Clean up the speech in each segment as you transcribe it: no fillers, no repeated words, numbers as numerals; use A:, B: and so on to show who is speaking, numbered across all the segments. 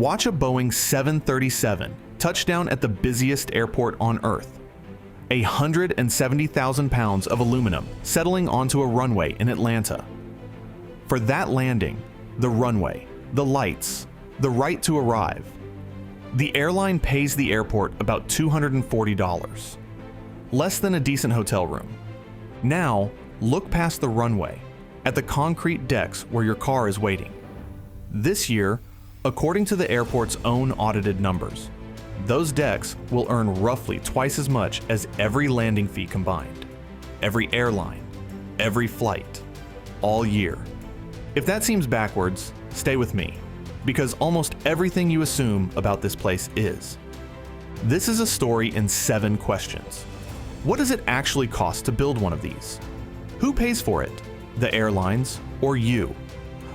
A: Watch a Boeing 737 touch down at the busiest airport on Earth. 170,000 pounds of aluminum settling onto a runway in Atlanta. For that landing, the runway, the lights, the right to arrive, the airline pays the airport about $240, less than a decent hotel room. Now, look past the runway, at the concrete decks where your car is waiting. This year, according to the airport's own audited numbers, those decks will earn roughly twice as much as every landing fee combined, every airline, every flight, all year. If that seems backwards, stay with me, because almost everything you assume about this place is. This is a story in 7 questions. What does it actually cost to build one of these? Who pays for it? The airlines or you?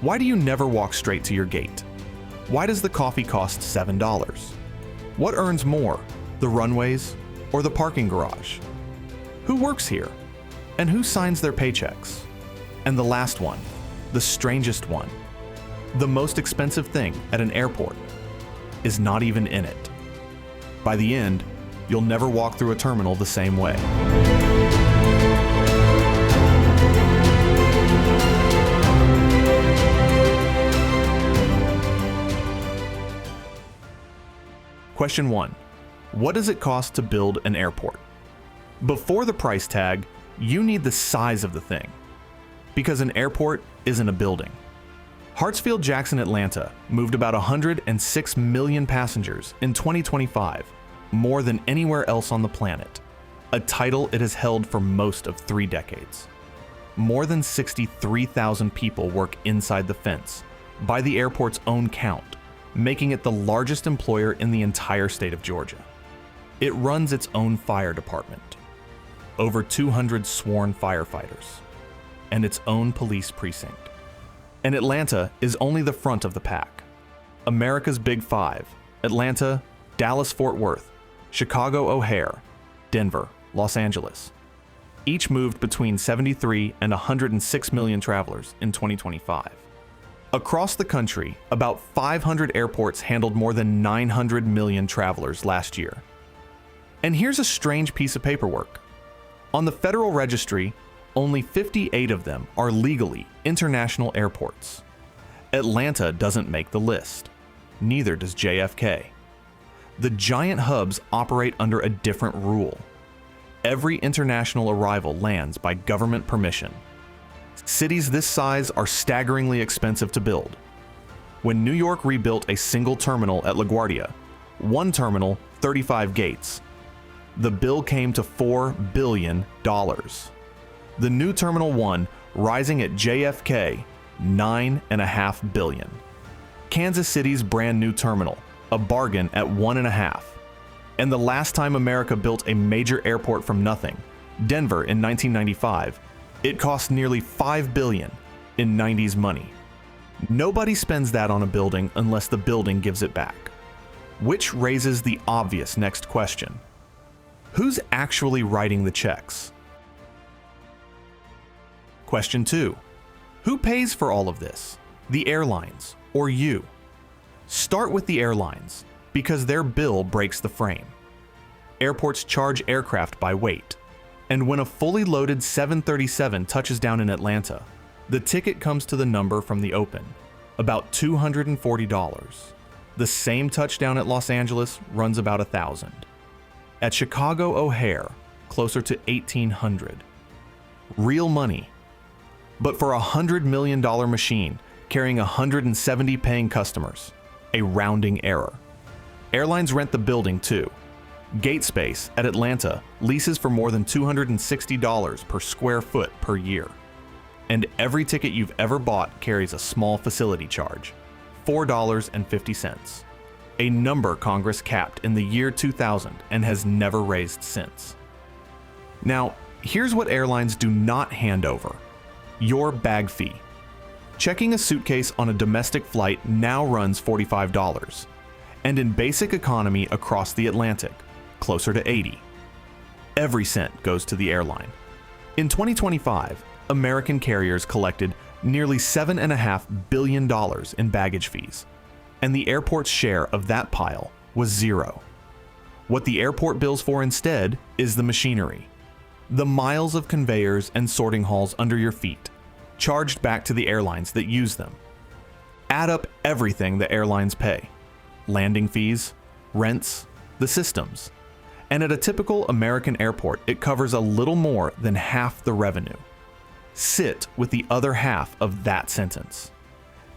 A: Why do you never walk straight to your gate? Why does the coffee cost $7? What earns more, the runways or the parking garage? Who works here? And who signs their paychecks? And the last one, the strangest one, the most expensive thing at an airport, is not even in it. By the end, you'll never walk through a terminal the same way. Question 1. What does it cost to build an airport? Before the price tag, you need the size of the thing, because an airport isn't a building. Hartsfield-Jackson Atlanta moved about 106 million passengers in 2025, more than anywhere else on the planet, a title it has held for most of 3 decades. More than 63,000 people work inside the fence, by the airport's own count, making it the largest employer in the entire state of Georgia. It runs its own fire department, over 200 sworn firefighters, and its own police precinct. And Atlanta is only the front of the pack. America's Big Five: Atlanta, Dallas-Fort Worth, Chicago O'Hare, Denver, Los Angeles, each moved between 73 and 106 million travelers in 2025. Across the country, about 500 airports handled more than 900 million travelers last year. And here's a strange piece of paperwork. On the Federal Registry, only 58 of them are legally international airports. Atlanta doesn't make the list. Neither does JFK. The giant hubs operate under a different rule. Every international arrival lands by government permission. Cities this size are staggeringly expensive to build. When New York rebuilt a single terminal at LaGuardia, one terminal, 35 gates, the bill came to $4 billion. The new Terminal 1, rising at JFK, $9.5 billion. Kansas City's brand new terminal, a bargain at $1.5. And the last time America built a major airport from nothing, Denver in 1995, it cost nearly $5 billion in 90s money. Nobody spends that on a building unless the building gives it back. Which raises the obvious next question. Who's actually writing the checks? Question 2. Who pays for all of this? The airlines or you? Start with the airlines, because their bill breaks the frame. Airports charge aircraft by weight. And when a fully loaded 737 touches down in Atlanta, the ticket comes to the number from the open, about $240. The same touchdown at Los Angeles runs about $1,000. At Chicago O'Hare, closer to $1,800. Real money. But for a $100 million machine carrying 170 paying customers, a rounding error. Airlines rent the building too. Gate space at Atlanta leases for more than $260 per square foot per year. And every ticket you've ever bought carries a small facility charge, $4.50, a number Congress capped in the year 2000 and has never raised since. Now, here's what airlines do not hand over: your bag fee. Checking a suitcase on a domestic flight now runs $45, and in basic economy across the Atlantic, closer to $80. Every cent goes to the airline. In 2025, American carriers collected nearly $7.5 billion in baggage fees. and the airport's share of that pile was zero. What the airport bills for instead is the machinery, the miles of conveyors and sorting halls under your feet, charged back to the airlines that use them. Add up everything the airlines pay: landing fees, rents, the systems. And at a typical American airport, it covers a little more than half the revenue. Sit with the other half of that sentence.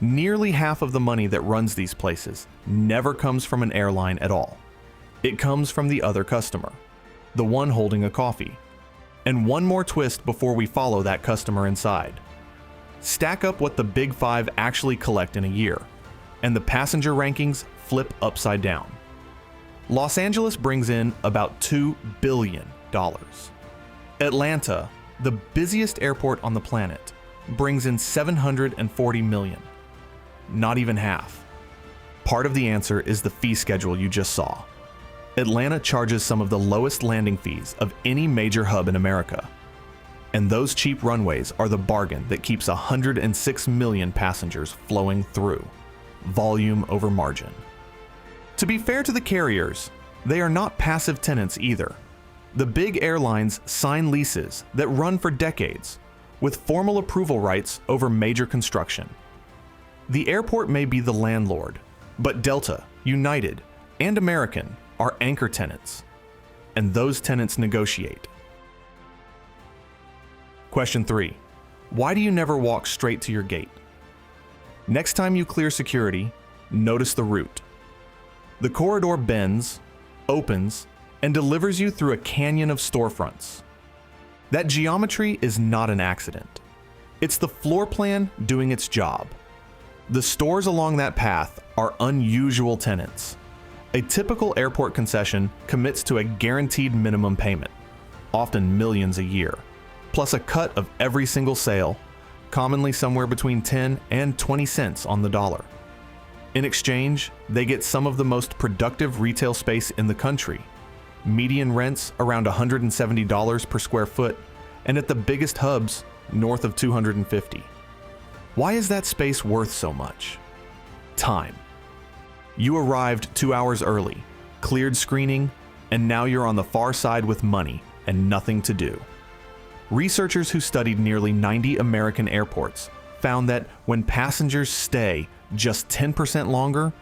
A: Nearly half of the money that runs these places never comes from an airline at all. It comes from the other customer, the one holding a coffee. And one more twist before we follow that customer inside. Stack up what the Big Five actually collect in a year, and the passenger rankings flip upside down. Los Angeles brings in about $2 billion. Atlanta, the busiest airport on the planet, brings in $740 million. Not even half. Part of the answer is the fee schedule you just saw. Atlanta charges some of the lowest landing fees of any major hub in America. And those cheap runways are the bargain that keeps 106 million passengers flowing through. Volume over margin. To be fair to the carriers, they are not passive tenants either. The big airlines sign leases that run for decades, with formal approval rights over major construction. The airport may be the landlord, but Delta, United, and American are anchor tenants, and those tenants negotiate. Question 3. Why do you never walk straight to your gate? Next time you clear security, notice the route. The corridor bends, opens, and delivers you through a canyon of storefronts. That geometry is not an accident. It's the floor plan doing its job. The stores along that path are unusual tenants. A typical airport concession commits to a guaranteed minimum payment, often millions a year, plus a cut of every single sale, commonly somewhere between 10 and 20 cents on the dollar. In exchange, they get some of the most productive retail space in the country, median rents around $170 per square foot, and at the biggest hubs, north of $250. Why is that space worth so much? Time. You arrived 2 hours early, cleared screening, and now you're on the far side with money and nothing to do. Researchers who studied nearly 90 American airports found that when passengers stay just 10% longer,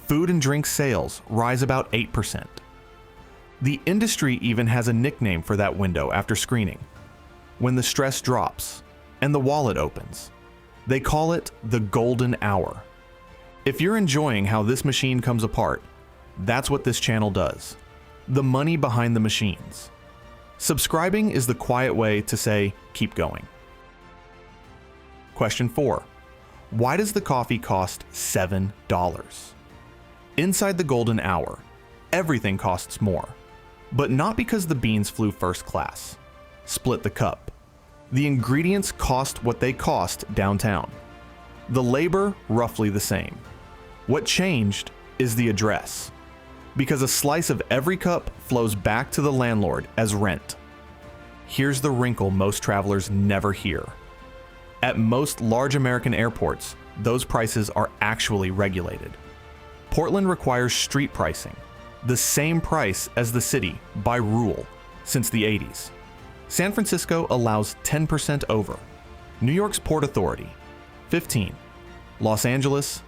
A: food and drink sales rise about 8%. The industry even has a nickname for that window after screening. When the stress drops and the wallet opens, they call it the golden hour. If you're enjoying how this machine comes apart, that's what this channel does. The money behind the machines. Subscribing is the quiet way to say, keep going. Question 4. Why does the coffee cost $7? Inside the golden hour, everything costs more. But not because the beans flew first class. Split the cup. The ingredients cost what they cost downtown. The labor, roughly the same. What changed is the address. Because a slice of every cup flows back to the landlord as rent. Here's the wrinkle most travelers never hear. At most large American airports, those prices are actually regulated. Portland requires street pricing, the same price as the city by rule since the 80s. San Francisco allows 10% over. New York's Port Authority, 15. Los Angeles,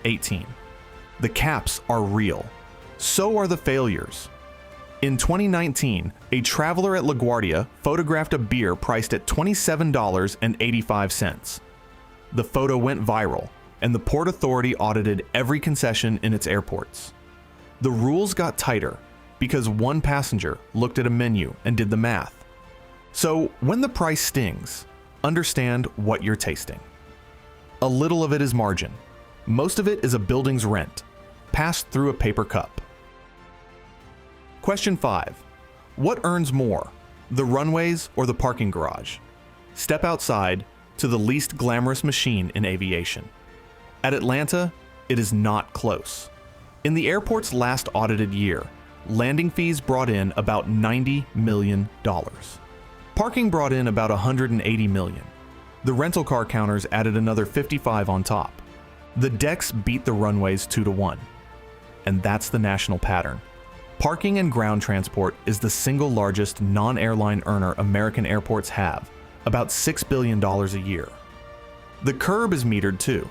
A: 18. The caps are real. So are the failures. In 2019, a traveler at LaGuardia photographed a beer priced at $27.85. The photo went viral, and the Port Authority audited every concession in its airports. The rules got tighter because one passenger looked at a menu and did the math. So when the price stings, understand what you're tasting. A little of it is margin. Most of it is a building's rent, passed through a paper cup. Question 5. What earns more, the runways or the parking garage? Step outside to the least glamorous machine in aviation. At Atlanta, it is not close. In the airport's last audited year, landing fees brought in about $90 million. Parking brought in about $180 million. The rental car counters added another 55 on top. The decks beat the runways 2-1. And that's the national pattern. Parking and ground transport is the single largest non-airline earner American airports have, about $6 billion a year. The curb is metered too.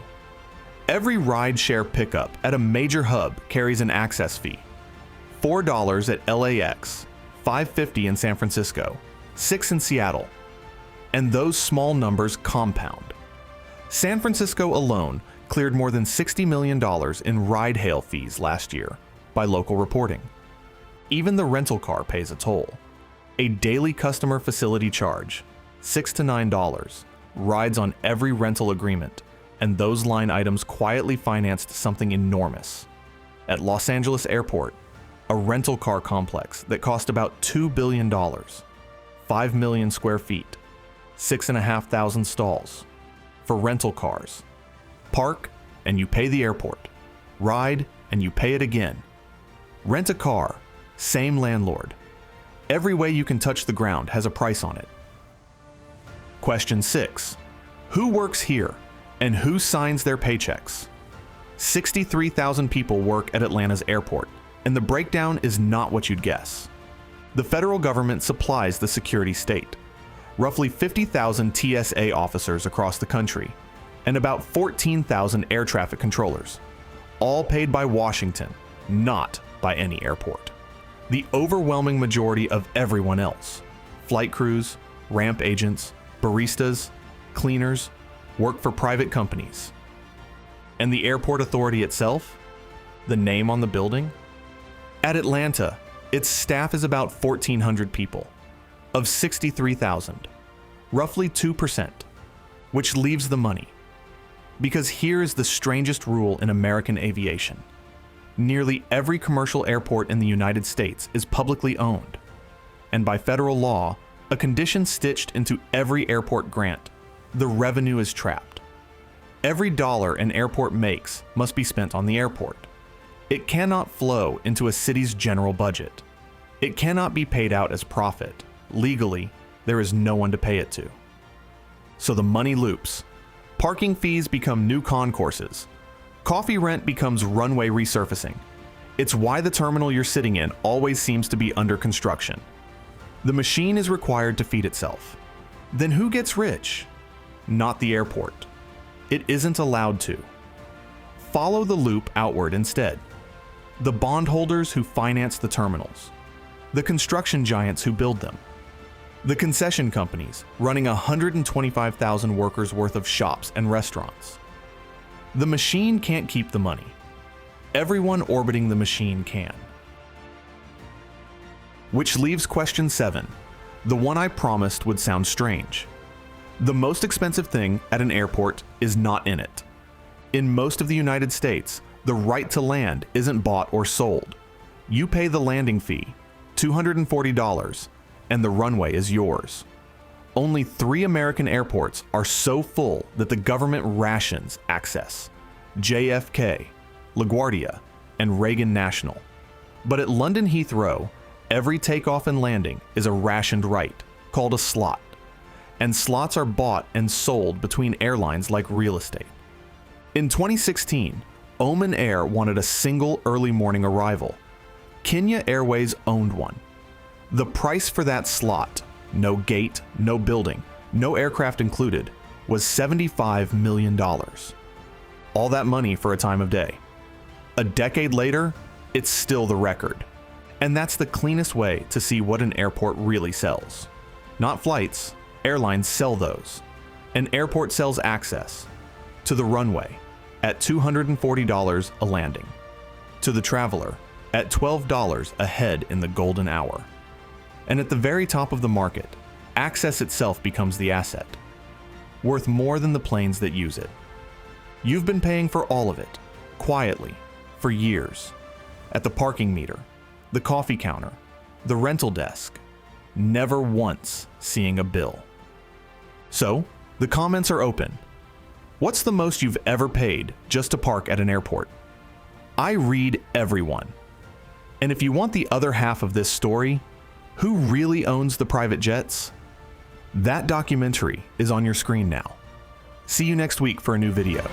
A: Every ride-share pickup at a major hub carries an access fee. $4 at LAX, $5.50 in San Francisco, $6 in Seattle. And those small numbers compound. San Francisco alone cleared more than $60 million in ride-hail fees last year, by local reporting. Even the rental car pays a toll. A daily customer facility charge, $6 to $9, rides on every rental agreement, and those line items quietly financed something enormous. At Los Angeles Airport, a rental car complex that cost about $2 billion, 5 million square feet, 6,500 stalls, for rental cars. Park and you pay the airport. Ride and you pay it again. Rent a car, same landlord. Every way you can touch the ground has a price on it. Question 6. Who works here and who signs their paychecks? 63,000 people work at Atlanta's airport, and the breakdown is not what you'd guess. The federal government supplies the security state. Roughly 50,000 TSA officers across the country, and about 14,000 air traffic controllers, all paid by Washington, not by any airport. The overwhelming majority of everyone else, flight crews, ramp agents, baristas, cleaners, work for private companies. And the airport authority itself? The name on the building? At Atlanta, its staff is about 1,400 people, of 63,000, roughly 2%, which leaves the money. Because here is the strangest rule in American aviation. Nearly every commercial airport in the United States is publicly owned, and by federal law, a condition stitched into every airport grant: the revenue is trapped. Every dollar an airport makes must be spent on the airport. It cannot flow into a city's general budget. It cannot be paid out as profit. Legally, there is no one to pay it to. So the money loops. Parking fees become new concourses. Coffee rent becomes runway resurfacing. It's why the terminal you're sitting in always seems to be under construction. The machine is required to feed itself. Then who gets rich? Not the airport. It isn't allowed to. Follow the loop outward instead. The bondholders who finance the terminals. The construction giants who build them. The concession companies running 125,000 workers worth of shops and restaurants. The machine can't keep the money. Everyone orbiting the machine can. Which leaves question 7, the one I promised would sound strange. The most expensive thing at an airport is not in it. In most of the United States, the right to land isn't bought or sold. You pay the landing fee, $240, and the runway is yours. Only 3 American airports are so full that the government rations access: JFK, LaGuardia, and Reagan National. But at London Heathrow, every takeoff and landing is a rationed right, called a slot. And slots are bought and sold between airlines like real estate. In 2016, Oman Air wanted a single early morning arrival. Kenya Airways owned one. The price for that slot, no gate, no building, no aircraft included, was $75 million. All that money for a time of day. A decade later, it's still the record. And that's the cleanest way to see what an airport really sells. Not flights, airlines sell those. An airport sells access to the runway at $240 a landing, to the traveler at $12 a head in the golden hour. And at the very top of the market, access itself becomes the asset, worth more than the planes that use it. You've been paying for all of it, quietly, for years, at the parking meter, the coffee counter, the rental desk, never once seeing a bill. So, the comments are open. What's the most you've ever paid just to park at an airport? I read everyone. And if you want the other half of this story, who really owns the private jets? That documentary is on your screen now. See you next week for a new video.